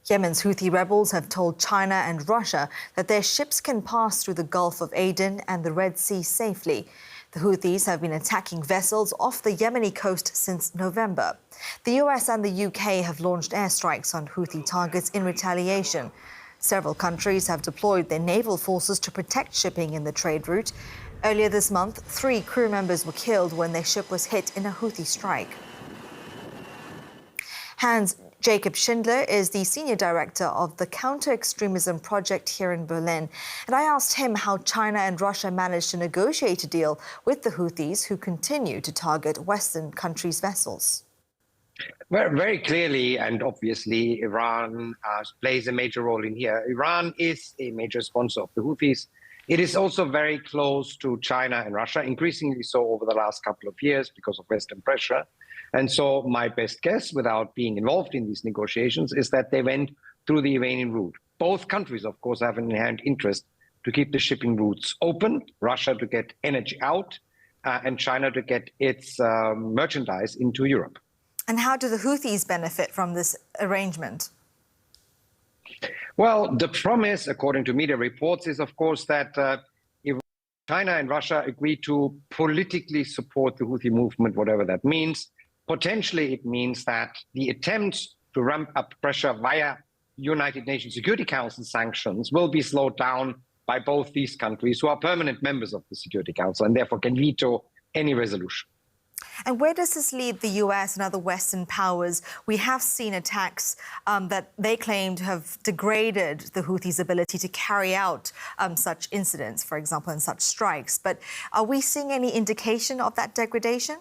Yemen's Houthi rebels have told China and Russia that their ships can pass through the Gulf of Aden and the Red Sea safely. The Houthis have been attacking vessels off the Yemeni coast since November. The US and the UK have launched airstrikes on Houthi targets in retaliation. Several countries have deployed their naval forces to protect shipping in the trade route. Earlier this month, 3 crew members were killed when their ship was hit in a Houthi strike. Hans Jacob Schindler is the senior director of the counter-extremism project here in Berlin. And I asked him how China and Russia managed to negotiate a deal with the Houthis, who continue to target Western countries' vessels. Well, very clearly and obviously, Iran plays a major role in here. Iran is a major sponsor of the Houthis. It is also very close to China and Russia, increasingly so over the last couple of years because of Western pressure. And so my best guess, without being involved in these negotiations, is that they went through the Iranian route. Both countries, of course, have an inherent interest to keep the shipping routes open, Russia to get energy out, and China to get its merchandise into Europe. And how do the Houthis benefit from this arrangement? Well, the promise, according to media reports, is, of course, that if China and Russia agree to politically support the Houthi movement, whatever that means, potentially it means that the attempts to ramp up pressure via United Nations Security Council sanctions will be slowed down by both these countries, who are permanent members of the Security Council and therefore can veto any resolution. And where does this leave the US and other Western powers? We have seen attacks that they claim to have degraded the Houthis' ability to carry out such incidents, for example, and such strikes. But are we seeing any indication of that degradation?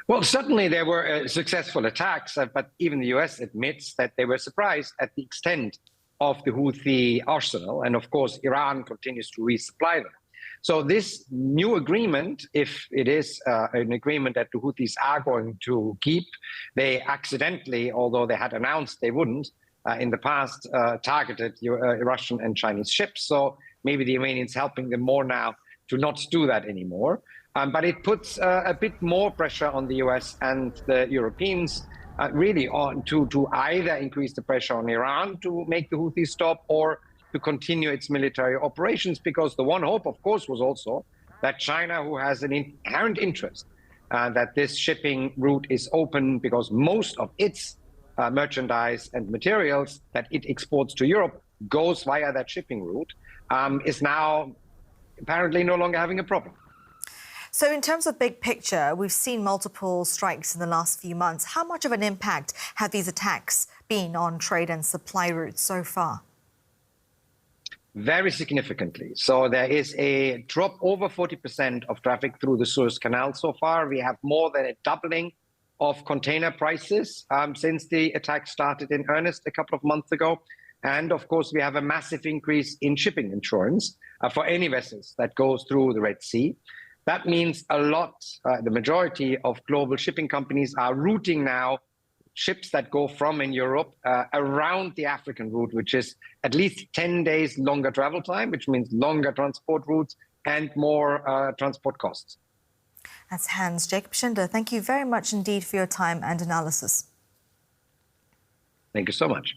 Well, certainly there were successful attacks, but even the US admits that they were surprised at the extent of the Houthi arsenal. And of course, Iran continues to resupply them. So this new agreement, if it is an agreement that the Houthis are going to keep, they accidentally, although they had announced they wouldn't, in the past targeted Russian and Chinese ships. So maybe the Iranians helping them more now to not do that anymore. But it puts a bit more pressure on the US and the Europeans really on to either increase the pressure on Iran to make the Houthis stop or to continue its military operations, because the one hope, of course, was also that China, who has an inherent interest that this shipping route is open because most of its merchandise and materials that it exports to Europe goes via that shipping route, is now apparently no longer having a problem. So in terms of big picture, we've seen multiple strikes in the last few months. How much of an impact have these attacks been on trade and supply routes so far? Very significantly. So there is a drop over 40% of traffic through the Suez Canal so far. We have more than a doubling of container prices since the attack started in earnest a couple of months ago. And of course, we have a massive increase in shipping insurance for any vessels that goes through the Red Sea. That means a lot. The majority of global shipping companies are routing now ships that go from in Europe around the African route, which is at least 10 days longer travel time, which means longer transport routes and more transport costs. That's Hans Jacob Schindler. Thank you very much indeed for your time and analysis. Thank you so much.